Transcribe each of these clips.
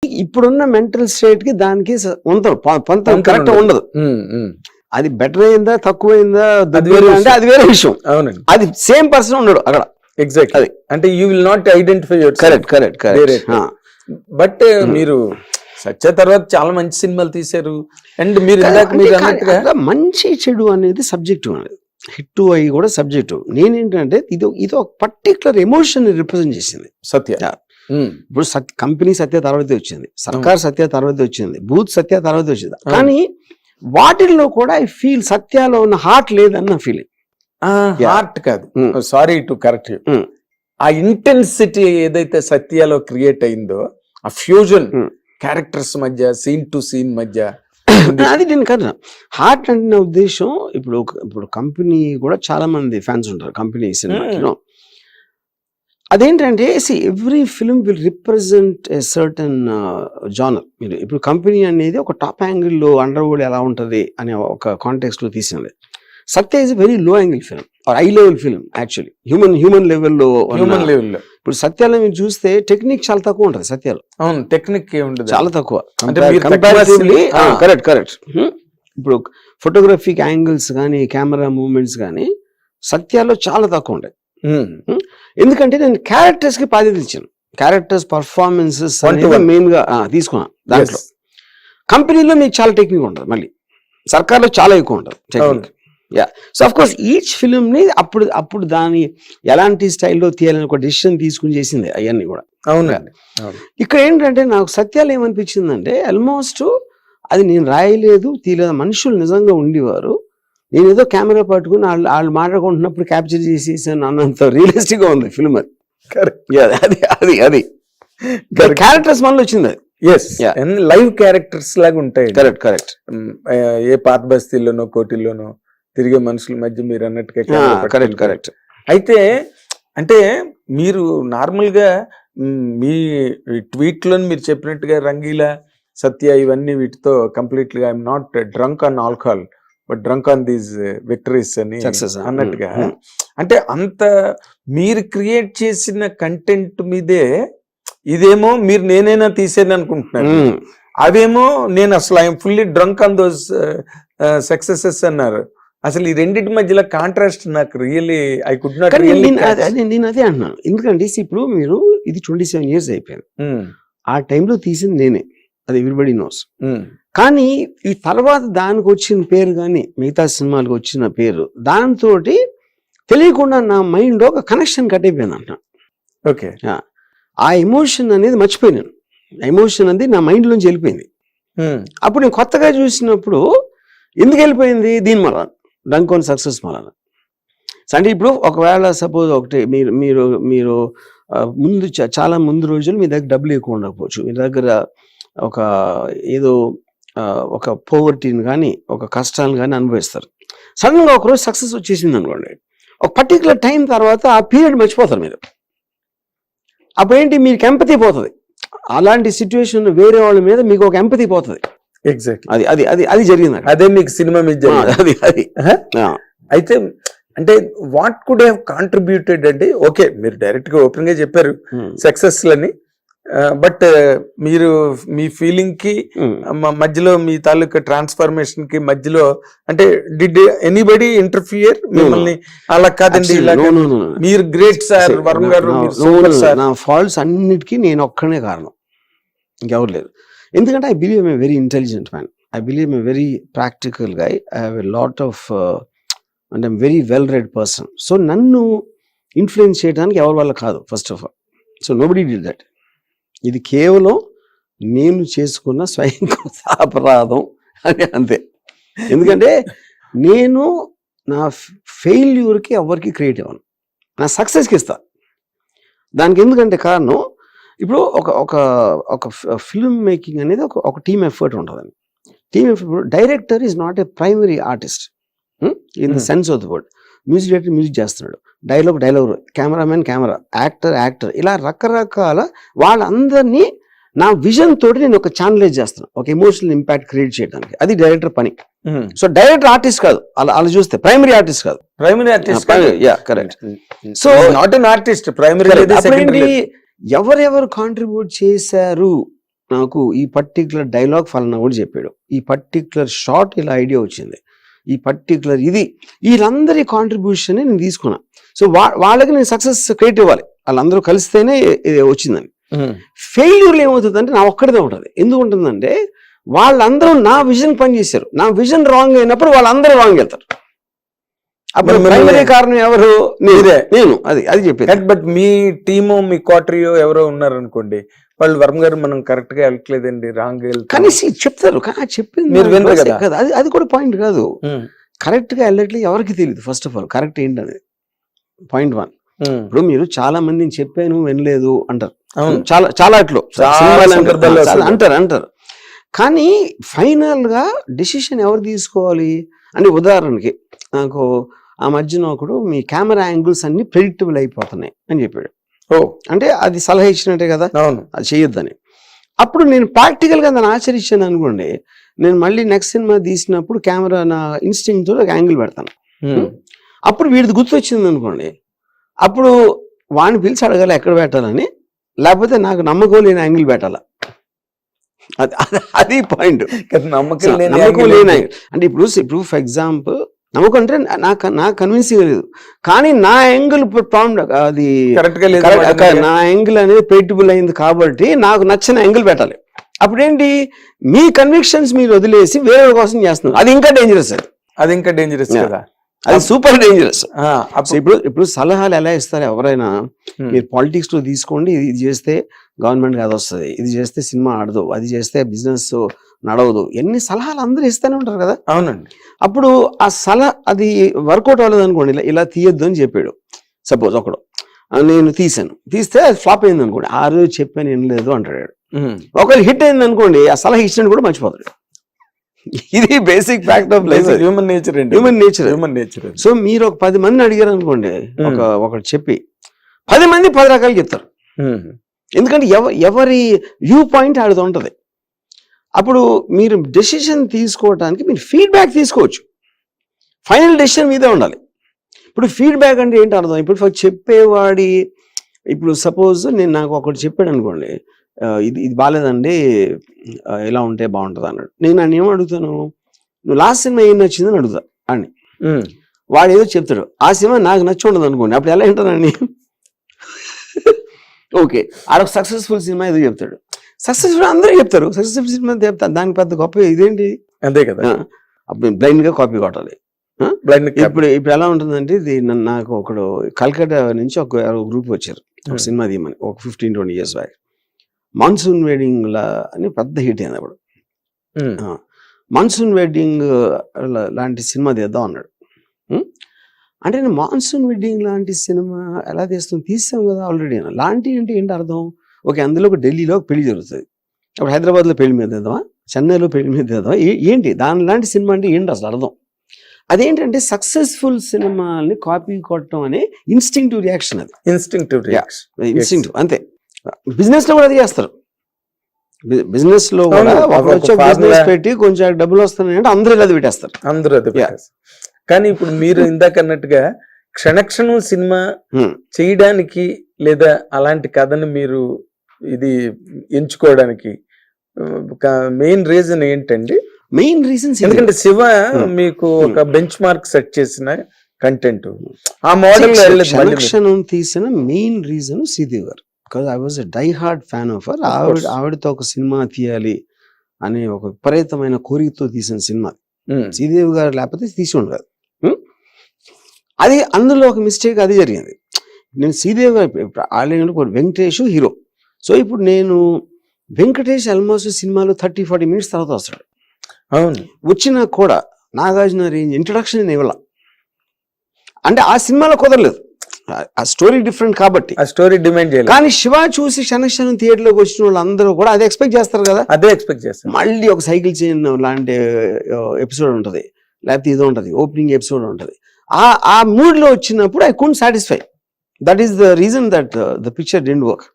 ఇప్పుడున్న mental state కి దానికి పొంత కరెక్ట్ ఉండదు. అది బెటర్ అయిందా తక్కువైందా అంటే అది వేరే విషయం. అవునండి, అది సేమ్ పర్సన్ ఉండడు అక్కడ. ఎగ్జాక్ట్. అది అంటే you will not identify your correct. But మీరు సత్య తర్వాత చాలా మంచి సినిమాలు తీశారు. అండ్ మీరు ఇందాక మీరు అన్నట్టుగా మంచి చెడు అనేది సబ్జెక్టివ్ అనేది, హిట్ అయ్యి కూడా సబ్జెక్టివ్. నేనేంటంటే ఇది ఒక పర్టికులర్ ఎమోషన్ రిప్రజెంట్ చేసింది సత్య. ఇప్పుడు కంపెనీ సత్య తర్వాత వచ్చింది, సర్కార్ సత్య తర్వాత వచ్చింది, బూత్ సత్య తర్వాత వచ్చింది. కానీ వాటిల్లో కూడా ఐ ఫీల్ సత్యాలో ఉన్న హార్ట్ లేదన్న ఫీలింగ్. హార్ట్ కాదు, సారీ టు కరెక్ట్ యూ, ఆ ఇంటెన్సిటీ ఏదైతే సత్యాలో క్రియేట్ అయిందో, ఆ ఫ్యూజన్ క్యారెక్టర్స్ మధ్య, సీన్ టు సీన్ మధ్య, అది నేను కదా హార్ట్ అంటే నా ఉద్దేశం. ఇప్పుడు కంపెనీ కూడా చాలా మంది ఫ్యాన్స్ ఉంటారు కంపెనీ సినిమా. అదేంటంటే every film will represent a certain genre. మీరు ఇప్పుడు కంపెనీ అనేది ఒక టాప్ యాంగిల్లో అండర్ వరల్డ్ ఎలా ఉంటుంది అనే ఒక కాంటెక్స్ట్ లో తీసినది. Satya is very low angle film or high level film actually, human లెవెల్లో. ఇప్పుడు సత్యాలో మీరు చూస్తే టెక్నిక్ చాలా తక్కువ ఉంటుంది సత్యాలో. అవును, టెక్నిక్ చాలా తక్కువ. కరెక్ట్. ఇప్పుడు ఫోటోగ్రఫిక్ యాంగిల్స్ కానీ కెమెరా మూవ్మెంట్స్ కానీ సత్యాలో చాలా తక్కువ ఉంటాయి. ఎందుకంటే నేను క్యారెక్టర్స్ కి బాధ్యత ఇచ్చాను, క్యారెక్టర్స్ పర్ఫార్మెన్సెస్ మెయిన్ గా తీసుకున్నాను. దాంట్లో కంపెనీలో మీకు చాలా టెక్నిక్ ఉంటుంది, మళ్ళీ సర్కార్లో చాలా ఎక్కువ ఉంటుంది technique. So of course each film ని అప్పుడు దాని ఎలాంటి స్టైల్లో తీయాలని ఒక డెసిషన్ తీసుకుని చేసింది అవన్నీ కూడా. అవునండి. ఇక్కడ ఏంటంటే నాకు సత్యాలు ఏమనిపించిందంటే ఆల్మోస్ట్ అది నేను రాయలేదు తీయలేదు, మనుషులు నిజంగా ఉండేవారు, నేను ఏదో కెమెరా పట్టుకుని వాళ్ళు మాట్లాడుకుంటున్నప్పుడు క్యాప్చర్ చేసేసాను అన్నంత రియలిస్టిక్ గా ఉంది ఫిల్మ్. అది అది క్యారెక్టర్స్ మనలో వచ్చింది. లైవ్ క్యారెక్టర్స్ లాగా ఉంటాయి. కరెక్ట్. ఏ పాత బస్తీల్లోనో కోటిల్లోనో తిరిగే మనుషుల మధ్య మీరు అన్నట్టుగా. కరెక్ట్. అయితే అంటే మీరు నార్మల్ గా మీ ట్వీట్ లో మీరు చెప్పినట్టుగా రంగీలా, సత్య ఇవన్నీ వీటితో completely I'm not drunk on alcohol but drunk on these victories అని అన్నట్టుగా. అంటే అంత మీరు క్రియేట్ చేసిన కంటెంట్ మీదే ఇదేమో మీరు నేనైనా తీసేది అనుకుంటున్నాను, అవేమో నేను అసలు I'm fully drunk on those successes అన్నారు. అసలు ఈ రెండింటి మధ్యలో కాంట్రాస్ట్ నాకు really I could not really. నేను అదే అంటున్నాను, ఎందుకంటే ఇప్పుడు మీరు ఇది 27 years అయిపోయింది, ఆ టైంలో తీసింది నేనే, అది ఎవ్రీబడి నోస్. కానీ ఈ తర్వాత దానికి వచ్చిన పేరు కానీ మిగతా సినిమాలకు వచ్చిన పేరు దాంతో తెలియకుండా నా మైండ్ ఒక కనెక్షన్ కట్ అయిపోయింది అంట. ఓకే, ఆ ఎమోషన్ అనేది మర్చిపోయినాను, ఎమోషన్ అనేది నా మైండ్ లోంచి వెళ్ళిపోయింది. అప్పుడు నేను కొత్తగా చూసినప్పుడు ఎందుకు వెళ్ళిపోయింది, దీని మళ్ళా డ్రంక్ ఆన్ సక్సెస్ మళ్ళా. అంటే ఇప్పుడు ఒకవేళ సపోజ్ ఒకటి మీరు ముందు చాలా ముందు రోజులు మీ దగ్గర డబ్బులు ఎక్కువ ఉండకపోవచ్చు, మీ దగ్గర ఒక ఏదో ఒక పోవర్టీని కానీ ఒక కష్టాలను కానీ అనుభవిస్తారు. సడన్ గా ఒకరోజు సక్సెస్ వచ్చేసింది అనుకోండి, ఒక పర్టికులర్ టైం తర్వాత ఆ పీరియడ్ మర్చిపోతారు మీరు. అప్పుడేంటి మీకు ఎంపతి పోతుంది, అలాంటి సిచ్యువేషన్ వేరే వాళ్ళ మీద మీకు ఒక ఎంపతి పోతుంది. ఎగ్జాక్ట్, అది జరిగింది. అదే మీకు సినిమా మీద అయితే అంటే వాట్ కుడ్ హ్యావ్ కాంట్రిబ్యూటెడ్ అంటే, ఓకే మీరు డైరెక్ట్ గా ఓపెన్ గా చెప్పారు సక్సెస్ లని, బట్ మీరు మీ ఫీలింగ్ కి మధ్యలో మీ తాలూకా ట్రాన్స్ఫర్మేషన్ కి మధ్యలో అంటే డిడ్ ఎనీబడి ఇంటర్ఫియర్ మిమ్మల్ని? అలా కాదండి, మీరు గ్రేట్ సార్ వరుణ్ గారు, నా ఫాల్ట్స్ అన్నిటికీ నేను ఒక్కనే కారణం, ఇంకెవరు లేదు. ఎందుకంటే I believe I'm a very intelligent man, I believe I'm a very practical guy, I have a lot of and I'm very well read person. So నన్ను ఇన్ఫ్లుయెన్స్ చేయడానికి ఎవరి వల్ల కాదు first of all. So nobody did that. ఇది కేవలం నేను చేసుకున్న స్వయం అపరాధం అని అంతే. ఎందుకంటే నేను నా ఫెయిల్యూర్కి ఎవరికి క్రియేట్ అవ్వను, నా సక్సెస్కి ఇస్తా. దానికి ఎందుకంటే కారణం, ఇప్పుడు ఒక ఫిల్మ్ మేకింగ్ అనేది ఒక టీమ్ ఎఫర్ట్ ఉంటుందండి. Team effort, director is not a primary artist in the sense of the word. Music director music చేస్తున్నాడు, డైలాగ్, కెమెరామెన్ కెమెరా, యాక్టర్, ఇలా రకరకాల వాళ్ళందరినీ నా విజన్ తోటి నేను ఒక ఛానలైజ్ చేస్తాను, ఒక ఎమోషనల్ ఇంపాక్ట్ క్రియేట్ చేయడానికి. అది డైరెక్టర్ పని. సో డైరెక్టర్ ఆర్టిస్ట్ కాదు, అలా చూస్తే ప్రైమరీ ఆర్టిస్ట్ కాదు. Primary artist, correct. So not an artist, primary. ఎవరెవరు కాంట్రిబ్యూట్ చేశారు నాకు ఈ పర్టికులర్ డైలాగ్ ఫలానా కూడా చెప్పాడు, ఈ పర్టికులర్ షార్ట్ ఇలా ఐడియా వచ్చింది, ఈ పర్టికులర్ ఇది, వీళ్ళందరి కాంట్రిబ్యూషన్ నేను తీసుకున్నా. సో వాళ్ళకి నేను సక్సెస్ క్రియేట్ ఇవ్వాలి, వాళ్ళందరూ కలిస్తేనే ఇది వచ్చిందని. ఫెయిల్యూర్లు ఏమవుతుందంటే నా ఒక్కడిదే ఉంటుంది. ఎందుకు ఉంటుందంటే వాళ్ళందరూ నా విజన్ పనిచేశారు, నా విజన్ రాంగ్ అయినప్పుడు వాళ్ళందరూ రాంగ్ వెళ్తారు. అప్పుడు ప్రైమరీ కారణం ఎవరు? నేను అది చెప్పేది. బట్ మీ టీము, మీ క్వార్టరియో ఎవరో ఉన్నారనుకోండి, వాళ్ళు వర్మ గారు మనం కరెక్ట్ గా వెళ్ళట్లేదండి, రాంగ్ కనీసి చెప్తారు, చెప్పింది మీరు వినరు కదా. అది కూడా పాయింట్ కాదు. కరెక్ట్ గా వెళ్ళట్లేదు ఎవరికి తెలియదు. ఫస్ట్ ఆఫ్ ఆల్ కరెక్ట్ ఏంటనేది పాయింట్ 1. ఇప్పుడు మీరు చాలా మందిని చెప్పాను వినలేదు అంటారు, చాలా అట్లు అంటారు. కానీ ఫైనల్ గా డెసిషన్ ఎవరు తీసుకోవాలి అంటే, ఉదాహరణకి నాకు ఆ మధ్యన ఒకడు మీ కెమెరా యాంగిల్స్ అన్ని ప్రెడిక్టబుల్ అయిపోతున్నాయి అని చెప్పాడు. అంటే అది సలహా ఇచ్చినట్టే కదా, అది చేయొద్దని. అప్పుడు నేను ప్రాక్టికల్ గా దాన్ని ఆచరించాను అనుకోండి, నేను మళ్ళీ నెక్స్ట్ సినిమా తీసినప్పుడు కెమెరా నా ఇన్స్టింక్ట్ తో యాంగిల్ పెడతాను. అప్పుడు వీడిది గుర్తొచ్చింది అనుకోండి, అప్పుడు వాడిని పిలిచి అడగాలి ఎక్కడ పెట్టాలని, లేకపోతే నాకు నమ్మకం లేని యాంగిల్ పెట్టాలా. అది పాయింట్. నమ్మకం లేని అంటే ఇప్పుడు ఫర్ ఎగ్జాంపుల్ నమ్మకం అంటే నాకు కన్విన్సింగ్ లేదు, కానీ నా యాంగిల్ అది నా యాంగిల్ అనేది ప్రెడిక్టబుల్ అయింది కాబట్టి నాకు నచ్చిన యాంగిల్ పెట్టాలి. అప్పుడేంటి, మీ కన్విక్షన్స్ మీరు వదిలేసి వేరే కోసం చేస్తున్నారు, అది ఇంకా డేంజరస్. కదా, అది సూపర్ డేంజరస్. ఇప్పుడు సలహాలు ఎలా ఇస్తారు ఎవరైనా, మీరు పాలిటిక్స్ లో తీసుకోండి, ఇది చేస్తే గవర్నమెంట్ అది వస్తుంది, ఇది చేస్తే సినిమా ఆడదు, అది చేస్తే బిజినెస్ నడవదు, ఎన్ని సలహాలు అందరూ ఇస్తూనే ఉంటారు కదా. అవునండి. అప్పుడు ఆ సలహా అది వర్కౌట్ అవ్వలేదు అనుకోండి, ఇలా తీయొద్దు అని చెప్పాడు సపోజ్ ఒకడు, నేను తీస్తే అది ఫ్లాప్ అయింది అనుకోండి, ఆ రోజు చెప్పాను ఏం లేదు అంటాడు. ఒకవేళ హిట్ అయింది అనుకోండి, ఆ సలహా ఇచ్చినట్టు కూడా మర్చిపోతాడు. ఇది basic fact of life, human nature. So మీరు ఒక 10 మందిని అడిగారు అనుకోండి, ఒకటి చెప్పి 10 మంది 10 రకాలు చెప్తారు. ఎందుకంటే ఎవరి వ్యూ పాయింట్ ఆడుతూ ఉంటది. అప్పుడు మీరు డెసిషన్ తీసుకోవడానికి మీరు ఫీడ్బ్యాక్ తీసుకోవచ్చు, ఫైనల్ డెసిషన్ మీదే ఉండాలి. ఇప్పుడు ఫీడ్బ్యాక్ అంటే ఏంటి అర్థం, ఇప్పుడు చెప్పేవాడి, ఇప్పుడు సపోజ్ నాకు ఒకటి చెప్పాడు అనుకోండి, ఇది బాగాలేదండి, ఇలా ఉంటే బాగుంటుంది అన్నాడు. నేను నన్ను ఏమో అడుగుతాను, నువ్వు లాస్ట్ సినిమా ఏం నచ్చిందని అడుగుతా అని. వాడు ఏదో చెప్తాడు, ఆ సినిమా నాకు నచ్చి ఉండదు అనుకోండి, అప్పుడు ఎలా వింటానండి? ఓకే, ఆడొక సక్సెస్ఫుల్ సినిమా ఏదో చెప్తాడు, సక్సెస్ఫుల్ అందరూ చెప్తారు, సక్సెస్ఫుల్ సినిమా చెప్తారు, దానికి పెద్ద గొప్ప ఇదేంటి? అంతే కదా. అప్పుడు బ్లైండ్ గా కాపీ కొట్టాలి. ఇప్పుడు ఎలా ఉంటుందంటే, ఇది నాకు ఒకడు కల్కట్టా నుంచి ఒక గ్రూప్ వచ్చారు ఒక సినిమా తీయమని, ఒక 15-20 years బ్యాక్. మాన్సూన్ వెడ్డింగ్ లా అని పెద్ద హిట్ అయింది అప్పుడు. మాన్సూన్ వెడ్డింగ్ లాంటి సినిమా తీద్దాం అన్నాడు. అంటే నేను మాన్సూన్ వెడ్డింగ్ లాంటి సినిమా ఎలా తీస్తాం కదా ఆల్రెడీ. లాంటి అంటే ఏంటి అర్థం? ఓకే, అందులో ఒక ఢిల్లీలో ఒక పెళ్లి జరుగుతుంది, అప్పుడు హైదరాబాద్లో పెళ్లి మీద తీద్దామా, చెన్నైలో పెళ్లి మీద తీద్దామా, ఏంటి దాని లాంటి సినిమా అంటే ఏంటి అసలు అర్థం? అదేంటంటే సక్సెస్ఫుల్ సినిమాని కాపీ కొట్టడం అనే ఇన్స్టింక్టివ్ రియాక్షన్. అది ఇన్స్టింక్టివ్ అంతే. బిజినెస్ లో కూడా అది చేస్తారు. బిజినెస్ లో కూడా బిజినెస్ పెట్టి కొంచెం డబ్బులు వస్తున్నాయి అంటే అందరూ అది పెట్టేస్తారు, అందరూ అది. కానీ ఇప్పుడు మీరు ఇందాక అన్నట్టుగా క్షణక్షణం సినిమా చేయడానికి లేదా అలాంటి కథను మీరు ఇది ఎంచుకోవడానికి మెయిన్ రీజన్ ఏంటండి? మెయిన్ రీజన్ ఎందుకంటే శివ మీకు ఒక బెంచ్ మార్క్ సెట్ చేసిన కంటెంట్, ఆ మోడల్ క్షణక్షణం తీసిన మెయిన్ రీజన్ శ్రీదేవి గారు. Because I was a die hard fan of her. ఆవిడతో ఒక సినిమా తీయాలి అనే ఒక విపరీతమైన కోరికతో తీసిన సినిమా. శ్రీదేవి గారు లేకపోతే తీసి ఉండదు. అది అందులో ఒక మిస్టేక్ అది జరిగింది. నేను శ్రీదేవి గారు ఆల్రెడీ వెంకటేష్ హీరో. సో ఇప్పుడు నేను వెంకటేష్ ఆల్మోస్ట్ సినిమాలో 30-40 minutes తర్వాత వస్తాడు. అవును, వచ్చినా కూడా నాగార్జున రేంజ్ ఇంట్రొడక్షన్ ఇవ్వాల అంటే ఆ సినిమాలో కుదరలేదు. ఆ స్టోరీ డిఫరెంట్ కాబట్టి ఆ స్టోరీ డిమాండ్ చేయాలి. కానీ శివ చూసి క్షణక్షణం థియేటర్లోకి వచ్చిన వాళ్ళు అందరూ కూడా అదే ఎక్స్పెక్ట్ చేస్తారు కదా. అదే ఎక్స్పెక్ట్ చేస్తారు. మళ్ళీ ఒక సైకిల్ చైన్ లాంటి ఎపిసోడ్ ఉంటుంది, లేకపోతే ఇది ఉంటుంది, ఓపెనింగ్ ఎపిసోడ్ ఉంటుంది. ఆ మూడ్ లో వచ్చినప్పుడు I couldn't satisfy. That is the reason that the picture didn't work.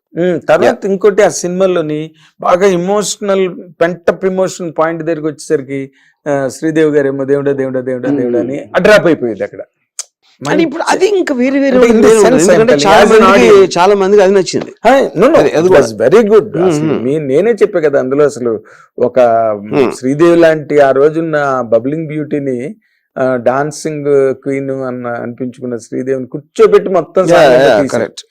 తర్వాత ఇంకోటి, ఆ సినిమాలోని బాగా ఇమోషనల్ పెంటప్ ఇమోషన్ పాయింట్ దగ్గరికి వచ్చేసరికి శ్రీదేవి గారు ఏమో దేవుడా దేవుడా దేవుడా దేవుడా అని అడ్రాప్ అయిపోయింది అక్కడ. కానీ ఇప్పుడు అది ఇంకా వేరే వేరే అంటే in the ఉంటుంది. sense ఎందుకంటే I'm telling, చాలా మందికి అది నచ్చింది. అది కూడా. Very good. Hmm. నేనే చెప్పా కదా అందులో అసలు ఒక శ్రీదేవి లాంటి ఆ రోజున్న బబ్లింగ్ బ్యూటీని డాన్సింగ్ క్వీన్ అనిపించుకున్న శ్రీదేవిని కూర్చోబెట్టి మొత్తం song అంతా తీశారు. కరెక్ట్.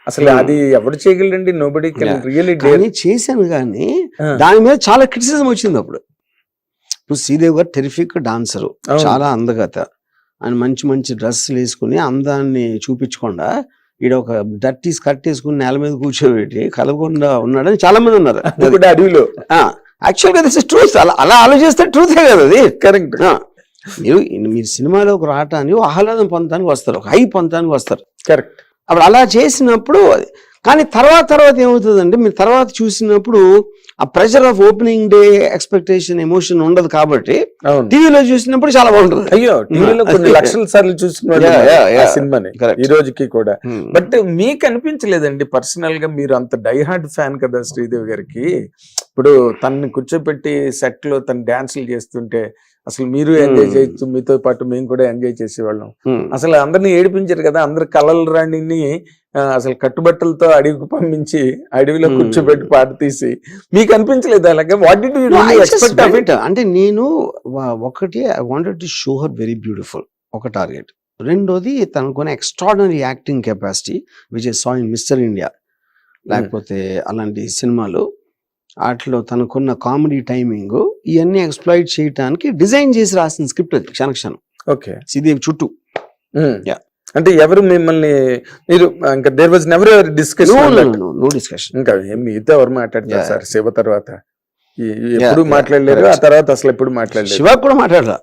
అసలు అది ఎవరు చేయగలండి? నోబడీ కెన్ రియల్లీ కానీ చేశాను కానీ దాని మీద చాలా క్రిటిసిజం వచ్చింది అప్పుడు. ఇప్పుడు శ్రీదేవి గారు టెరిఫిక్ డాన్సరు, అవును. చాలా అందగత, ఆయన మంచి మంచి డ్రెస్సులు వేసుకుని అందాన్ని చూపించకుండా ఈడ ఒక డర్టీ స్కర్ట్ వేసుకుని నేల మీద కూర్చోబెట్టి కలగకుండా ఉన్నాడని చాలా మంది ఉన్నారు. అది కూడా అడవిలో. యాక్చువల్గా దిస్ ఇస్ ట్రూత్. అలా ఆలోచిస్తే ట్రూతే కదా అది. కరెక్ట్. మీరు సినిమాలోకి రావటానికి ఆహ్లాదం పొందడానికి వస్తారు, ఒక హై పొందడానికి వస్తారు. కరెక్ట్. అప్పుడు అలా చేసినప్పుడు కానీ తర్వాత ఏమవుతుందంటే మీరు తర్వాత చూసినప్పుడు ఆ pressure of opening day expectation emotion ఉండదు కాబట్టి అవును. టీవీలో చూసినప్పుడు చాలా బాగుంటుంది. అయ్యో టీవీలో కొన్ని లక్షల సార్లు చూసిన సినిమాని Correct. ఈ రోజుకి కూడా. బట్ మీకు అనిపించలేదండి పర్సనల్ గా, మీరు అంత డైహార్డ్ ఫ్యాన్ కదా శ్రీదేవి గారికి, ఇప్పుడు తనని కూర్చోపెట్టి సెట్ లో తన డాన్సులు చేస్తుంటే అసలు మీరు ఎంజాయ్ చేయొచ్చు, మీతో పాటు మేము కూడా ఎంజాయ్ చేసేవాళ్ళం. అసలు అందరిని ఏడిపించారు కదా, అందరు కలల రాణిని అసలు కట్టుబట్టలతో అడవికి పంపించి అడవిలో కూర్చోబెట్టి పాట తీసి మీకు అనిపించలేదు అలాగే? What did you expect of it? అంటే నేను ఒకటి I wanted to show her very beautiful, ఒక టార్గెట్. రెండోది తనకున్న extraordinary acting capacity which I saw in mister India, లేకపోతే అలాంటి సినిమాలు, వాటిలో తనకున్న కామెడీ టైమింగ్, ఇవన్నీ ఎక్స్ప్లాయిట్ చేయడానికి డిజైన్ చేసి రాసిన స్క్రిప్ట్ అది క్షణక్షణం. ఓకే. శ్రీదేవి చుట్టూ. అంటే ఎవరు మిమ్మల్ని మీరు ఇంకా there was never ever discussion? No discussion. ఇంకా మీతో ఎవరు మాట్లాడతారు సార్ శివ తర్వాత? ఎప్పుడు మాట్లాడలేరు, ఆ తర్వాత అసలు ఎప్పుడు మాట్లాడలేదు. శివ కూడా మాట్లాడరా.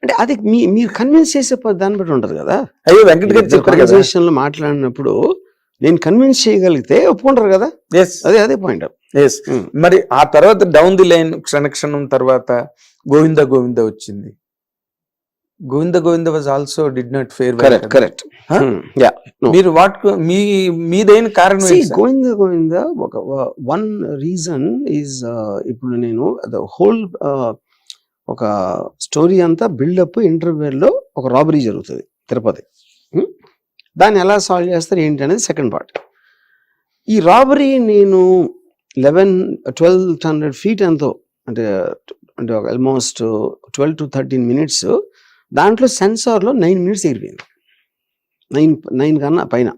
అంటే అది మీరు కన్విన్స్ చేసే దాన్ని బట్టి ఉంటది కదా. అయ్యో వెంకట్ గారు చెప్పారు కదా కాన్వర్సేషన్ లో మాట్లాడినప్పుడు నేను కన్విన్స్ చేయగలిగితే ఒప్పుకుంటారు కదా. అదే పాయింట్. మరి ఆ తర్వాత డౌన్ ది లైన్ క్షణక్షణం తర్వాత గోవింద గోవింద వచ్చింది. Govinda Govinda was also did not fair. Correct. మీరు మీదైన కారణం గోవింద గోవింద ఒక వన్ రీజన్ ఈజ్, ఇప్పుడు నేను హోల్ ఒక స్టోరీ అంతా బిల్డప్ ఇంటర్వ్యూలో ఒక రాబరీ జరుగుతుంది తిరుపతి. దాన్ని ఎలా సాల్వ్ చేస్తారు ఏంటి అనేది సెకండ్ పార్ట్. ఈ రాబరీ నేను 1200 feet ఎంతో, అంటే ఆల్మోస్ట్ 12 to 13 minutes, దాంట్లో సెన్సార్లో 9 minutes ఎగిరిపోయింది. 9 కన్నా పైన.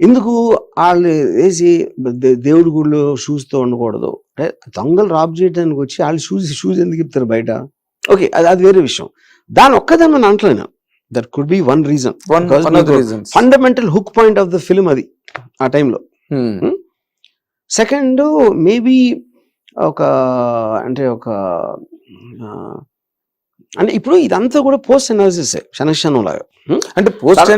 ఎందుకు వాళ్ళు వేసి దేవుడి గుడిలో షూస్తో ఉండకూడదు, అంటే దొంగలు రాబ్ చేయడానికి వచ్చి వాళ్ళు షూస్ ఎందుకు ఇస్తారు బయట? ఓకే, అది వేరే విషయం. దాని ఒక్కదాన్ని మనం అంటలేను. That could be one reason, fundamental hook point of the film అది ఆ టైంలో. సెకండ్ మేబీ అంటే ఇప్పుడు ఇదంతా కూడా పోస్ట్ అనాలిసిస్ క్షణక్షణం లాగా. అంటే post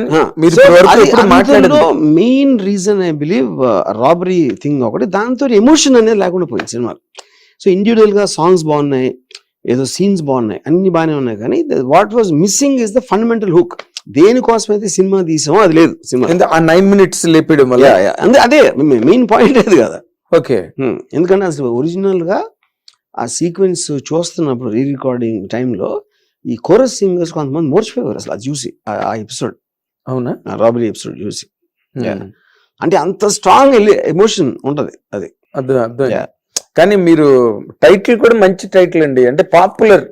main reason I believe robbery thing ఒకటి, దాంతో ఎమోషన్ అనేది లేకుండా పోయింది సినిమాలో. సో ఇండివిజువల్ గా సాంగ్స్ బాగున్నాయి, ఏదో సీన్స్ బాగున్నాయి, అన్ని బాగానే ఉన్నాయి, కానీ what was missing is the fundamental hook. దేనికోసం అయితే సినిమా తీసామో అది లేదు సినిమా. 9 minutes లేపేయడం వల్ల అదే మెయిన్ పాయింట్ లేదు కదా. ఓకే. ఎందుకంటే అసలు ఒరిజినల్ గా ఆ సీక్వెన్స్ చూస్తున్నప్పుడు రీ రికార్డింగ్ టైంలో ఈ కోరస్ సింగర్స్ కొంతమంది మోర్చిపోయారు అసలు అది చూసి, ఆ ఎపిసోడ్. అవునా? రాబరీ ఎపిసోడ్ చూసి. అంటే అంత స్ట్రాంగ్ ఎమోషన్ ఉంటది అది. కానీ మీరు టైటిల్ కూడా మంచి టైటిల్ అండి, అంటే పాపులర్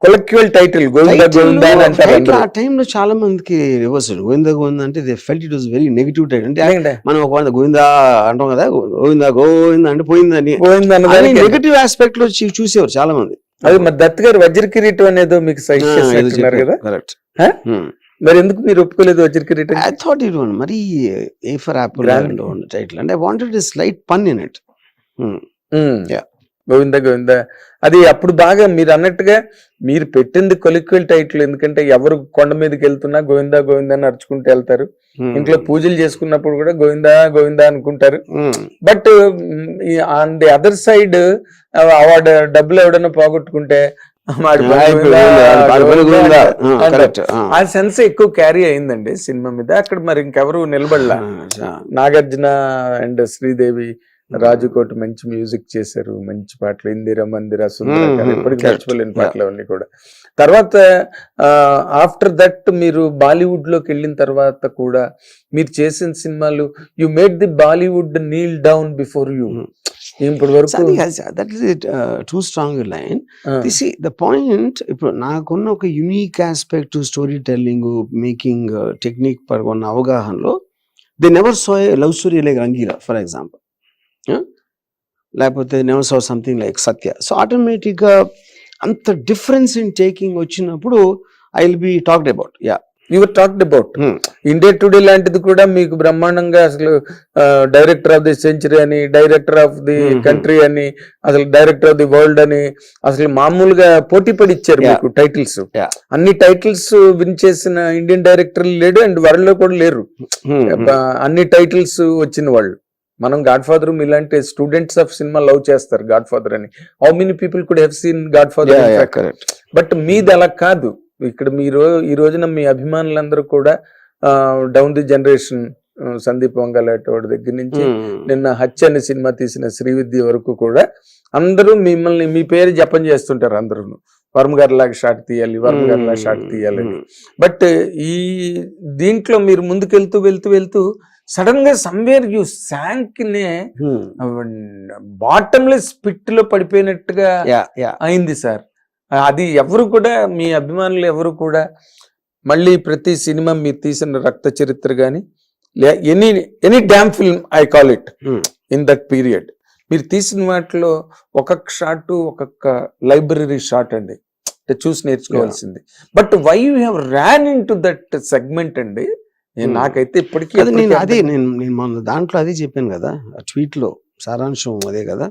కొలెక్టివల్ టైటిల్ గోవింద గోవింద అని అంటారు. ఆ టైంలో చాలా మందికి రివర్స్ గోవింద గోవింద అంటే they felt it was very negative title. అంటే మనం ఒక గోవింద అంటాం కదా, గోవింద గోవింద అంటే పోయిందని నెగిటివ్ ఆస్పెక్ట్ లో చూసేవారు చాలా మంది. అది మరి దత్ గారు వజ్ర కిరీటం అనేదో మీకు సజెస్ట్ కదా. కరెక్ట్. మరి ఎందుకు మీరు ఒప్పుకోలేదు వజ్ర కిరీటం? ఐ థాట్ ఇట్ వన్ మరి ఏ ఫర్ యాపిల్ టైటిల్, అంటే ఐ వాంటెడ్ ఎ స్లైట్ పన్ ఇన్ ఇట్. గోవింద గోవింద అది అప్పుడు బాగా మీరు అన్నట్టుగా మీరు పెట్టింది కొలిక్వల్ టైటిల్. ఎందుకంటే ఎవరు కొండ మీదకి వెళ్తున్నా గోవింద గోవింద అని అరుచుకుంటూ వెళ్తారు, ఇంట్లో పూజలు చేసుకున్నప్పుడు కూడా గోవింద గోవింద అనుకుంటారు. But on the other side వాడు డబ్బులు ఎవడన్నా పోగొట్టుకుంటే ఆ సెన్స్ ఎక్కువ క్యారీ అయిందండి సినిమా మీద. అక్కడ మరి ఇంకెవరు నిలబడలా, నాగార్జున అండ్ శ్రీదేవి రాజుకోటి మంచి మ్యూజిక్ చేశారు, మంచి పాటలు, ఇందిరా మందిర, సుందర, ఎప్పటికీ మర్చిపోలేని పాటలు అవన్నీ కూడా. తర్వాత ఆఫ్టర్ దట్ మీరు బాలీవుడ్ లోకి వెళ్ళిన తర్వాత కూడా మీరు చేసిన సినిమాలు, you made the Bollywood kneel down before you. ఇప్పటి వరకు that is too strong line. The point, ఇప్పుడు నాకున్న ఒక unique aspect story telling, making technique పరంగా ఉన్న అవగాహనలో, they never saw a love story like Rangeela for example, లేకపోతే never saw something like Satya. So ఆటోమేటిక్గా అంత డిఫరెన్స్ ఇన్ టేకింగ్ వచ్చినప్పుడు I will be talked about. Your talked about India Today లాంటిది కూడా మీకు బ్రహ్మాండంగా అసలు డైరెక్టర్ ఆఫ్ ది సెంచరీ అని, డైరెక్టర్ ఆఫ్ ది కంట్రీ అని, అసలు డైరెక్టర్ ఆఫ్ ది వరల్డ్ అని, అసలు మామూలుగా పోటీ పడి ఇచ్చారు మీకు టైటిల్స్. అన్ని టైటిల్స్ విన్ చేసిన ఇండియన్ డైరెక్టర్ లేడు, అండ్ వరల్డ్ లో కూడా లేరు అన్ని టైటిల్స్ వచ్చిన వాళ్ళు. మనం గాడ్ ఫాదర్ ఇలాంటి స్టూడెంట్స్ ఆఫ్ సినిమా లవ్ చేస్తారు గాడ్ ఫాదర్ అని. How many people could have seen God father? But మీది అలా కాదు. ఇక్కడ మీరు ఈ రోజున మీ అభిమానులందరూ కూడా డౌన్ ది జనరేషన్, సందీప్ వంగలాటోడి దగ్గర నుంచి నిన్న హత్య అనే సినిమా తీసిన శ్రీవిద్య వరకు కూడా అందరూ మిమ్మల్ని, మీ పేరు జపం చేస్తుంటారు అందరూ. వర్మ గారి లాగా షాట్ తీయాలి, వర్మ గారి లాగా షాట్ తీయాలని. బట్ ఈ దీంట్లో మీరు ముందుకెళ్తూ వెళ్తూ వెళ్తూ సడన్ గా సమ్వేర్ యూ శాంక్ నే బాటమ్లెస్ పిట్ లో పడిపోయినట్టుగా అయింది సార్. అది ఎవరు కూడా, మీ అభిమానులు ఎవరు కూడా మళ్ళీ ప్రతి సినిమా మీరు తీసిన రక్త చరిత్ర కానీ, any dam film I call it in that period, మీరు తీసిన వాటిలో ఒక్కొక్క షాట్ ఒక్కొక్క లైబ్రరీ షాట్ అండి, చూసి నేర్చుకోవాల్సింది. But why you have ran into that segment అండి? నాకైతే ఇప్పటికీ నేను మన దాంట్లో అదే చెప్పాను కదా, ట్వీట్ లో సారాంశం అదే కదా.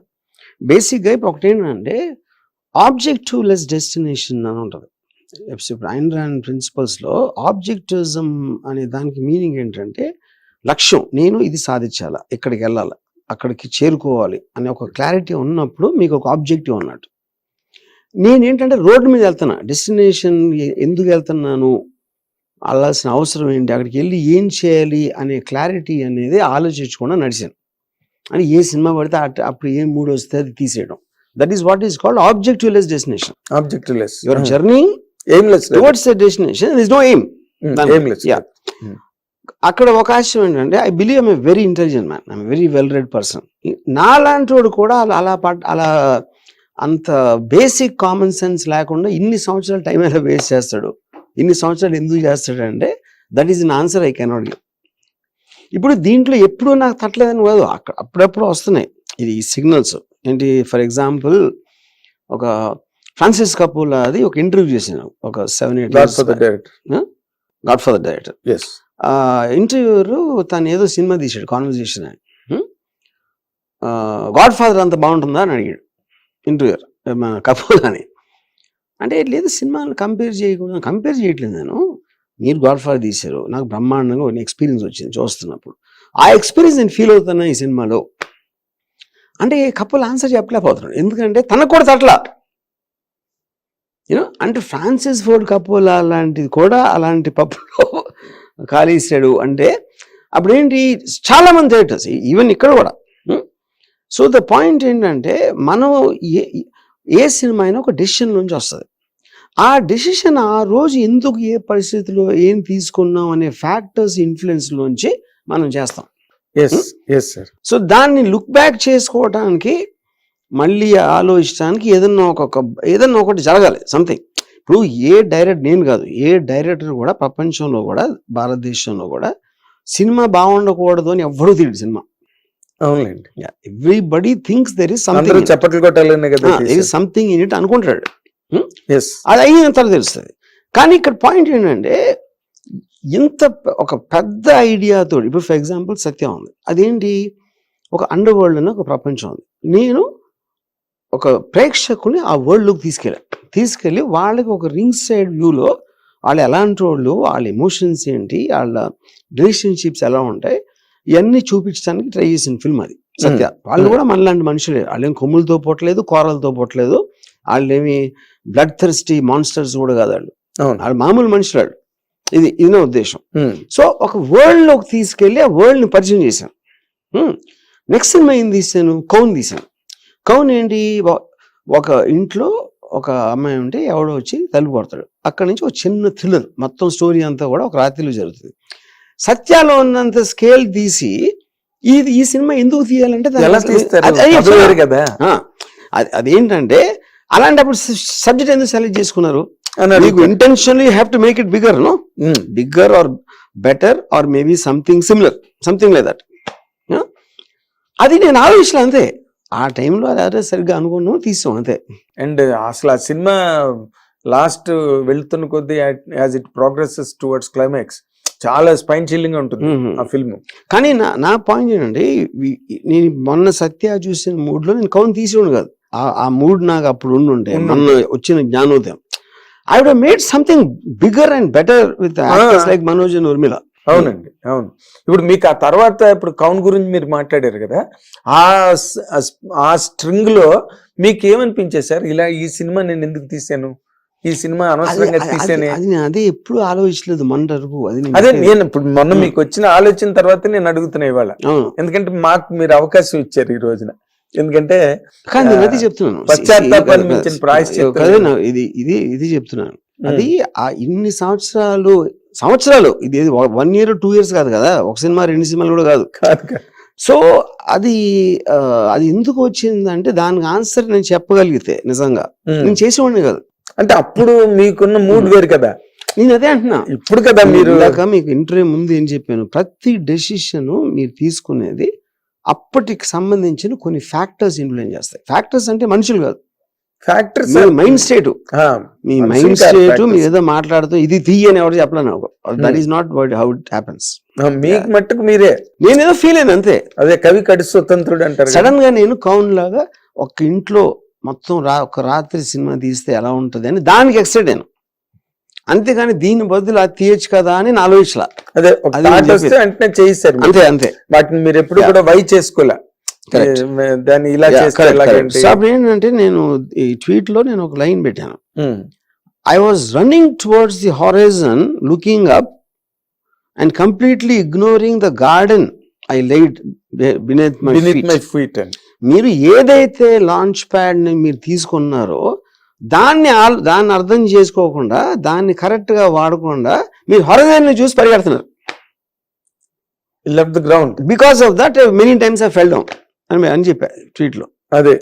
బేసిక్ గా ఇప్పుడు ఒకటేంటంటే ఆబ్జెక్టివ్ లెస్ డెస్టినేషన్ అని ఉంటుంది. ఇప్పుడు ఐన్ ర్యాండ్ ప్రిన్సిపల్స్ లో ఆబ్జెక్టివిజం అనే దానికి మీనింగ్ ఏంటంటే లక్ష్యం, నేను ఇది సాధించాలా, ఇక్కడికి వెళ్ళాలా, అక్కడికి చేరుకోవాలి అనే ఒక క్లారిటీ ఉన్నప్పుడు మీకు ఒక ఆబ్జెక్టివ్ ఉన్నట్టు. నేనేంటంటే రోడ్డు మీద వెళ్తున్నా, డెస్టినేషన్ ఎందుకు వెళ్తున్నాను, వెళ్ళాల్సిన అవసరం ఏంటి, అక్కడికి వెళ్ళి ఏం చేయాలి అనే క్లారిటీ అనేది ఆలోచించకుండా నడిచాను. అని ఏ సినిమా పడితే అప్పుడు ఏ మూడ్ వస్తే అది తీసేయడం. That is what is called objectiveless destination. Objectiveless. Your journey aimless towards the destination. There is no aim. Aimless. Yeah. అక్కడ ఒక ఆశయం ఏంటంటే I believe I'm a very intelligent man, I'm very well read person. నాలాంటి వాడు కూడా అలా అంత basic common sense లేకుండా ఇన్ని సంవత్సరాలు టైం ఎలా వేస్ట్ చేస్తాడు, ఇన్ని సంవత్సరాలు ఎందుకు చేస్తాడు అంటే that is an answer I cannot give. ఇప్పుడు దీంట్లో ఎప్పుడు నాకు తట్టలేదని కాదు, అప్పుడప్పుడు వస్తున్నాయి ఇది సిగ్నల్స్. ఏంటి, ఫర్ ఎగ్జాంపుల్ ఒక ఫ్రాన్సిస్ కపూలా అది ఒక ఇంటర్వ్యూ చేసిన ఒక 7-8 గాడ్ ఫాదర్ డైరెక్టర్. ఇంటర్వ్యూరు తను ఏదో సినిమా తీసాడు, కాన్వర్జేషన్ అని, గాడ్ ఫాదర్ అంత బాగుంటుందా అని అడిగాడు ఇంటర్వ్యూర్ కపూలాని. అంటే లేదు, సినిమాని కంపేర్ చేయట్లేదు నేను, మీరు గాడ్ ఫాదర్ తీశారు, నాకు బ్రహ్మాండంగా ఒక ఎక్స్పీరియన్స్ వచ్చింది చూస్తున్నప్పుడు, ఆ ఎక్స్పీరియన్స్ నేను ఫీల్ అవుతున్నా ఈ సినిమాలో అంటే కపుల్ ఆన్సర్ చెప్పలేకపోతున్నాడు. ఎందుకంటే తనకు కూడా తట్లా, యూనో. అంటే ఫ్రాన్సిస్ ఫోర్డ్ కపులా లాంటిది కూడా అలాంటి పప్పులో కాలేసాడు అంటే అప్పుడు ఏంటి, చాలా మంది డైరెక్టర్స్ ఈవెన్ ఇక్కడ కూడా. సో ద పాయింట్ ఏంటంటే మనం ఏ సినిమా అయినా ఒక డెసిషన్ నుంచి వస్తుంది. ఆ డెసిషన్ ఆ రోజు ఎందుకు, ఏ పరిస్థితిలో ఏం తీసుకున్నాం అనే ఫ్యాక్టర్స్ ఇన్ఫ్లుయెన్స్ లోంచి మనం చేస్తాం. సో దాన్ని లుక్ బ్యాక్ చేసుకోవడానికి, మళ్ళీ ఆలోచించడానికి ఏదన్నా ఒకటి జరగాలి, సంథింగ్. ఇప్పుడు నేను కాదు, ఏ డైరెక్టర్ కూడా ప్రపంచంలో కూడా, భారతదేశంలో కూడా సినిమా బాగుండకూడదు అని ఎవ్వరూ తెలియదు సినిమా. అవునండి, everybody thinks there is something, చప్పట్లు కొట్టాలనే కదా, there is something in it అనుకుంటాడు. అది అయిన తర్వాత తెలుస్తుంది. కానీ ఇక్కడ పాయింట్ ఏంటంటే ఇంత ఒక పెద్ద ఐడియాతో, ఇప్పుడు ఫర్ ఎగ్జాంపుల్ సత్యం ఉంది, అదేంటి, ఒక అండర్ వరల్డ్ అని ఒక ప్రపంచం ఉంది. నేను ఒక ప్రేక్షకుని ఆ వరల్డ్లోకి తీసుకెళ్ళి వాళ్ళకి ఒక రింగ్ సైడ్ వ్యూలో వాళ్ళు ఎలాంటి వాళ్ళు, వాళ్ళ ఎమోషన్స్ ఏంటి, వాళ్ళ రిలేషన్షిప్స్ ఎలా ఉంటాయి, ఇవన్నీ చూపించడానికి ట్రై చేసిన ఫిల్మ్ అది సత్య. వాళ్ళు కూడా మనలాంటి మనుషులే, వాళ్ళేం కొమ్ములతో పోవట్లేదు, కూరలతో పోవట్లేదు, వాళ్ళేమి బ్లడ్ థర్స్టీ మాన్స్టర్స్ కూడా కాదు, వాళ్ళు మామూలు మనుషులు. ఇది నా ఉద్దేశం. సో ఒక వరల్డ్ లోకి తీసుకెళ్లి ఆ వరల్డ్ ని పరిచయం చేశాను. నెక్స్ట్ సినిమా ఏం తీసాను, కౌన్ తీసాను. కౌన్ ఏంటి, ఒక ఇంట్లో ఒక అమ్మాయి ఉంటే ఎవడో వచ్చి తలుపు కొడతాడు, అక్కడి నుంచి ఒక చిన్న థ్రిల్లర్, మొత్తం స్టోరీ అంతా కూడా ఒక రాత్రిలో జరుగుతుంది. సత్యాలో ఉన్నంత స్కేల్ తీసి ఈ సినిమా ఎందుకు తీయాలంటే ఎలా తీస్తారు? అది వేరు కదా. అదేంటంటే అలాంటప్పుడు సబ్జెక్ట్ ఎందుకు సెలెక్ట్ చేసుకున్నారు? మీకు intentionally have to make it bigger, no bigger or better or maybe something similar, something like that. అది నేను ఆలోచించలే అంతే, ఆ టైంలో అదే సరిగ్గా అనుకున్నాం, తీసాం అంతే. అండ్ అసలు ఆ సినిమా లాస్ట్ వెళ్తున్న కొద్దీ as it progresses towards climax చాలా స్పైన్ చిల్లింగ్ ఉంటుంది ఆ ఫిల్మ్. కానీ నా పాయింట్ ఏంటంటే, నేను మొన్న సత్య చూసిన మూడ్ లో నేను కౌన్ తీసేవాడు కాదు, ఆ మూడ్ నాకు అప్పుడు ఉండుంటే, మొన్న వచ్చిన జ్ఞానోదయం, I would have made something bigger and better with actors like Manoj and Urmila. అవునండి, అవును. ఇప్పుడు మీకు ఆ తర్వాత ఇప్పుడు కౌన్ గురించి మీరు మాట్లాడారు కదా, ఆ స్ట్రింగ్ లో మీకు ఏమనిపించేది సార్, ఇలా ఈ సినిమా నేను ఎందుకు తీసాను, ఈ సినిమా అనవసరంగా తీసానే? అదే ఎప్పుడు ఆలోచించలేదు మొన్న వరకు. అదే నేను ఇప్పుడు మొన్న మీకు వచ్చిన ఆలోచన తర్వాత నేను అడుగుతున్నా ఇవాళ, ఎందుకంటే మాకు మీరు అవకాశం ఇచ్చారు ఈ రోజున. ఎందుకంటే అది చెప్తున్నాను, పశ్చాత్తాపాన్ని మించిన ప్రాయశ్చిత్తం ఇది చెప్తున్నాను. అది ఆ ఇన్ని సంవత్సరాలు ఇది 1 year 2 years కాదు కదా, ఒక సినిమా 2 సినిమాలు కూడా కాదు. సో అది ఎందుకు వచ్చిందంటే దానికి ఆన్సర్ నేను చెప్పగలిగితే నిజంగా నేను చేసేవాడిని కాదు. అంటే అప్పుడు మీకున్న మూడ్ వేరు కదా. నేను అదే అంటున్నా, ఇప్పుడు కదా మీరు మీకు ఇంటర్వ్యూ ముందు ఏం చెప్పాను, ప్రతి డెసిషన్ మీరు తీసుకునేది అప్పటికి సంబంధించిన కొన్ని ఫ్యాక్టర్స్ ఇన్ఫ్లుయెన్స్ చేస్తాయి. ఫ్యాక్టర్స్ అంటే మనుషులు కాదు, ఫ్యాక్టర్స్, మైండ్ స్టేట్. మీ మైండ్ స్టేట్ మీరు ఏదో మాట్లాడుతూ ఇది తీయని ఎవరు చెప్పలేను, that is not how it happens. మీకు మట్టుకు మీరే, నేనేదో ఫీల్ అయిన అంతే. అదే కవి కడి స్వతంత్రుడు అంటారు. సడన్ గా నేను కౌన్ లాగా ఒక ఇంట్లో మొత్తం ఒక రాత్రి సినిమా తీస్తే ఎలా ఉంటది అని దానికి ఎక్సైట్ అయ్యాను, అంతేగాని దీని బదులు అది తీయచ్చు కదా అని నా ఆలోచించలా. అదే అంటే చేయిస్తారు అంతే అంతే. వాటిని మీరు ఎప్పుడు కూడా వై చేసుకోలే, దాన్ని ఇలా అప్పుడు ఏంటంటే నేను ఈ ట్వీట్ లో నేను ఒక లైన్ పెట్టాను, I was running towards the horizon looking up and completely ignoring the garden I lied beneath my feet. మీరు ఏదైతే లాంచ్ ప్యాడ్ ని మీరు తీసుకున్నారో దాన్ని అర్థం చేసుకోకుండా, దాన్ని కరెక్ట్ గా వాడకుండా మీరు హొరైజన్ ని చూసి పరిగెడుతున్నారు. Left the ground because of that many times I fell down అని చెప్పా ట్వీట్ లో. అదే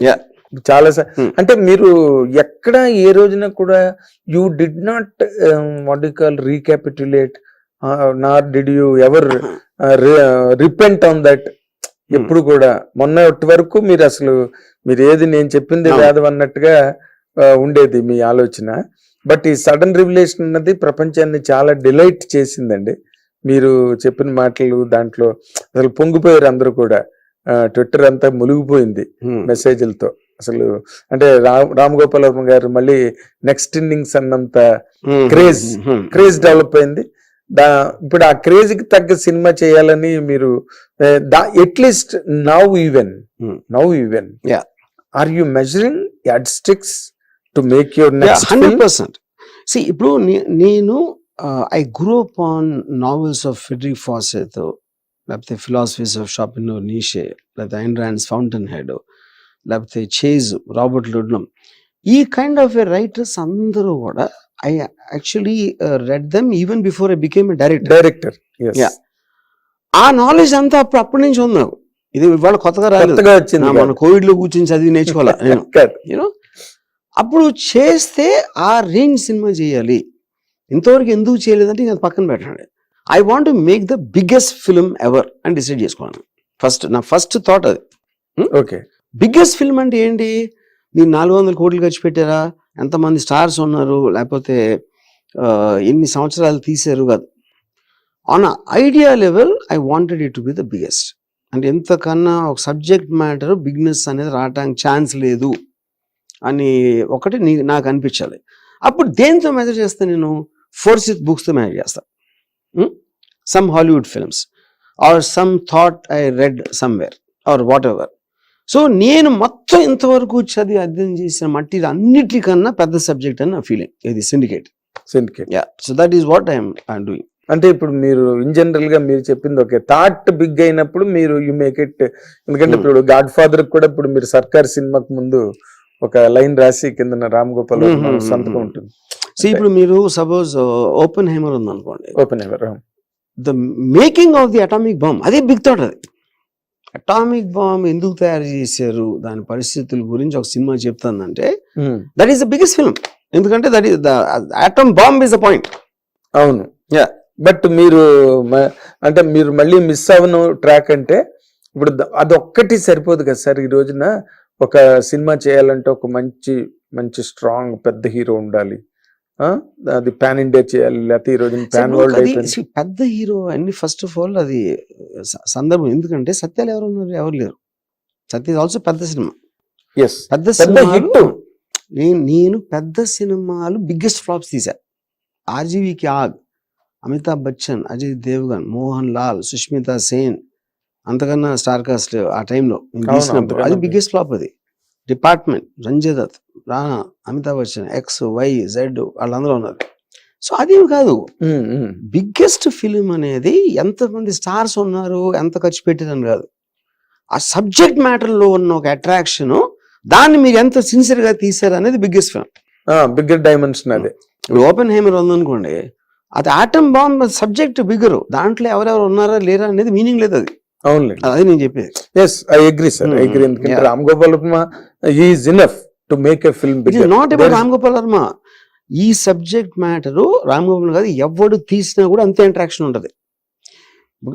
చాలా అంటే మీరు ఎక్కడ ఏ రోజున కూడా you did not what you call recapitulate not did you ever repent on that. ఎప్పుడు కూడా మొన్నటి వరకు మీరు అసలు మీరు ఏది నేను చెప్పింది వేదం అన్నట్టుగా ఉండేది మీ ఆలోచన. బట్ ఈ సడన్ రివిలేషన్ అన్నది ప్రపంచాన్ని చాలా డిలైట్ చేసిందండి. మీరు చెప్పిన మాటలు దాంట్లో అసలు పొంగిపోయారు అందరూ కూడా. ట్విట్టర్ అంతా మునిగిపోయింది మెసేజ్లతో. అసలు అంటే రామ్ గోపాల్ వర్మ గారు మళ్ళీ నెక్స్ట్ ఇన్నింగ్స్ అన్నంత క్రేజ్ డెవలప్ అయింది. ఇప్పుడు ఆ క్రేజ్ కి తగ్గ సినిమా చేయాలని మీరు at least now even are you measuring yardsticks to make your next 100%. ఇప్పుడు నేను I grew up on novels of Frederick Forsyth, లేకపోతే ఫిలాసఫీస్ ఆఫ్ షాపినోర్ నీషే, లేకపోతే ఐన్ రాండ్స్ ఫౌంటైన్ హెడ్, లేకపోతే చేజ్, రాబర్ట్ లుడ్లమ్, ఈ kind of writers అందరూ కూడా I actually read them even before I became a director. Yes. Yeah. ఆ knowledge అంతా అప్పటి నుంచి ఉంది నాకు. ఇది ఇవాళ కొత్తగా వచ్చింది. మన కోవిడ్ లో కూర్చొని చదివి నేర్చుకోవాలి నేను. యూనో అప్పుడు చేస్తే ఆ రేంజ్ సినిమా చేయాలి, ఇంతవరకు ఎందుకు చేయలేదంటే అది పక్కన పెట్టండి. I want to make the biggest film ever అని డిసైడ్ చేసుకోవాలి. నా ఫస్ట్ థాట్ అది. ఓకే, బిగ్గెస్ట్ ఫిల్మ్ అంటే ఏంటి? మీరు 400 కోట్లు ఖర్చు పెట్టారా, ఎంతమంది స్టార్స్ ఉన్నారు, లేకపోతే ఎన్ని సంవత్సరాలు తీసారు కాదు. On idea level I wanted it to be the biggest. అంటే ఎంతకన్నా ఒక సబ్జెక్ట్ మ్యాటర్ బిగ్నెస్ అనేది రావడానికి ఛాన్స్ లేదు అని ఒకటి నాకు అనిపించాలి. అప్పుడు దేంతో మెజర్ చేస్తాను నేను? ఫోర్సిత్ బుక్స్తో మెజర్ చేస్తాను. Some Hollywood films or some thought I read somewhere or whatever. So నేను మొత్తం ఇంతవరకు చదివి అధ్యయనం చేసిన మట్టి అన్నిటికన్నా పెద్ద సబ్జెక్ట్ అని నా ఫీలింగ్. ఇది syndicate. Syndicate. Yeah, so that is what I'm doing. అంటే ఇప్పుడు మీరు ఇన్ జనరల్ గా మీరు చెప్పింది ఓకే, థాట్ బిగ్ అయినప్పుడు మీరు యు మేక్ ఇట్. ఎందుకంటే ఇప్పుడు గాడ్ ఫాదర్ కూడా ఇప్పుడు మీరు సర్కార్ సినిమాకు ముందు ఒక లైన్ రాసి కింద రామ్ గోపాల్ వర్మ సంతకం ఉంటుంది. సో ఇప్పుడు మీరు సపోజ్ ఓపెన్ హైమర్ ఉంది అనుకోండి, Oppenheimer the making of the atomic bomb అదే బిగ్ థాట్. అది అటామిక్ బాంబ్ ఎందుకు తయారు చేశారు, దాని పరిస్థితుల గురించి ఒక సినిమా చెప్తుందంటే that is the biggest film. ఎందుకంటే that is the atom bomb is the point. అవును. బట్ మీరు అంటే మీరు మళ్ళీ మిస్ అవ్వను ట్రాక్ అంటే ఇప్పుడు అదొక్కటి సరిపోదు కదా సార్. ఈ రోజున ఒక సినిమా చేయాలంటే ఒక మంచి మంచి స్ట్రాంగ్ పెద్ద హీరో ఉండాలి, అది పాన్ ఇండియా చేయాలి, లేకపోతే ఈ రోజున పాన్ వరల్డ్ అయిపోయింది. పెద్ద హీరో అన్ని ఫస్ట్ ఆఫ్ ఆల్ అది సందర్భం. ఎందుకంటే సత్యాలు ఎవరు ఉన్నారు, ఎవరు లేరు. సత్య ఆల్సో పెద్ద సినిమా, పెద్ద హిట్. నేను పెద్ద సినిమాలు బిగ్గెస్ట్ ఫ్లాప్స్ తీసా. ఆర్జీవికి ఆగ్, అమితాబ్ బచ్చన్, అజయ్ దేవ్గన్, మోహన్ లాల్, సుష్మితా సేన్, అంతకన్నా స్టార్ కాస్ట్ ఆ టైంలో తీసినప్పుడు అది బిగ్గెస్ట్ ఫ్లాప్. అది Department, Sanjay Dutt, Rana, Amitabh Bachchan, X Y Z వాళ్ళందరూ ఉన్నారు. సో అదేమి కాదు. బిగ్గెస్ట్ ఫిలిం అనేది ఎంతమంది స్టార్స్ ఉన్నారు, ఎంత ఖర్చు పెట్టారని కాదు, ఆ సబ్జెక్ట్ మ్యాటర్ లో ఉన్న ఒక అట్రాక్షన్, దాన్ని మీరు ఎంత సిన్సియర్ గా తీసారు అనేది బిగ్గెస్ట్ ఫిలిం, బిగ్గర్ డైమెన్షన్. అదే ఇప్పుడు ఓపెన్ హైమర్ ఉందనుకోండి, అది ఆటమ్ బాంబ్ సబ్జెక్ట్ బిగ్గరు, దాంట్లో ఎవరెవరు ఉన్నారా లేరా అనేది మీనింగ్ లేదు. అది అవునులే, అది నేను చెప్పేది. Yes, I agree sir, I agree. ఎందుకంటే Ram Gopal Varma is enough to make a film. It is not about Ram Gopal Varma. ఈ సబ్జెక్ట్ మ్యాటరు రామ్ గోపాల్ కాదు, ఎవడు తీసినా కూడా అంతే ఇంట్రాక్షన్ ఉంటది.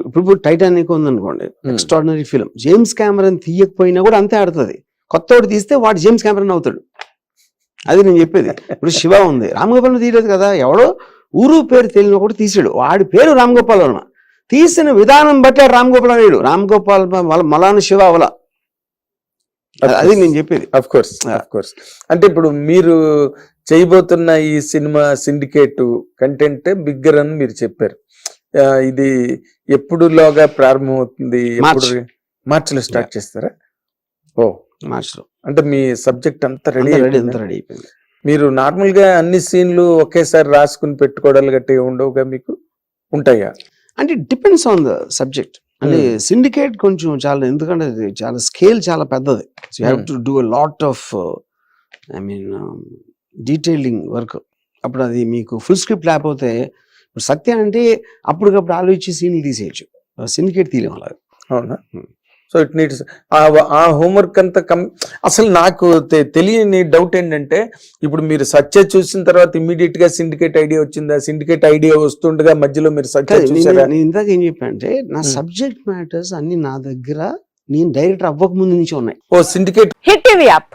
ఇప్పుడు టైటానిక్ ఉందనుకోండి, ఎక్స్ట్రాడినరీ ఫిల్మ్. జేమ్స్ కెమెరన్ తీయకపోయినా కూడా అంతే ఆడుతుంది. కొత్తవాడు తీస్తే వాడు జేమ్స్ కెమెరన్ అవుతాడు. అది నేను చెప్పేది. ఇప్పుడు శివ ఉంది, రామ్ గోపాల్ తీయలేదు కదా, ఎవడో ఊరు పేరు తెలియని కూడా తీసాడు, వాడి పేరు రామ్ గోపాల్ వర్మ. తీసిన విధానం బట్టి రామ్ గోపాల్ అనేడు, రామ్ గోపాల్ మలాన్ శివ అవల. అది నేను చెప్పేది. Of course. అంటే ఇప్పుడు మీరు చేయబోతున్న ఈ సినిమా సిండికేట్ కంటెంట్ బిగ్గర్ అని మీరు చెప్పారు. ఇది ఎప్పుడులోగా ప్రారంభమవుతుంది? మార్చిలో స్టార్ట్ చేస్తారా? ఓ, మార్చిలో. అంటే మీ సబ్జెక్ట్ అంతా రెడీ అయిపోయింది. మీరు నార్మల్ గా అన్ని సీన్లు ఒకేసారి రాసుకుని పెట్టుకోవడాలు గట్టి ఉండవుగా, మీకు ఉంటాయా? అంటే డిపెండ్స్ ఆన్ ద సబ్జెక్ట్. అంటే సిండికేట్ కొంచెం చాలా, ఎందుకంటే చాలా స్కేల్ చాలా పెద్దది. You have to do a lot of I mean detailing work. అప్పుడు అది మీకు ఫుల్ స్క్రిప్ట్ లేకపోతే, ఇప్పుడు సత్య అంటే అప్పటికప్పుడు ఆలోచించి సీన్లు తీసేయచ్చు, సిండికేట్ తీయలేం అలా. అవునా? సో ఇట్ నీడ్స్ ఆ హోంవర్క్ అంతా అసలు నాకు తెలియని డౌట్ ఏంటంటే, ఇప్పుడు మీరు సత్య చూసిన తర్వాత ఇమ్మీడియట్ గా సిండికేట్ ఐడియా వచ్చిందా? సిండికేట్ ఐడియా వస్తుండగా మధ్యలో మీరు సత్య చూసారా? నేను ఇందాక ఏం చెప్పా అంటే, నా సబ్జెక్ట్ మ్యాటర్స్ అన్ని నా దగ్గర నేను డైరెక్టర్ అవ్వక ముందు నుంచి ఉన్నాయి. ఓ సిండికేట్ హిట్ టీవీ యాప్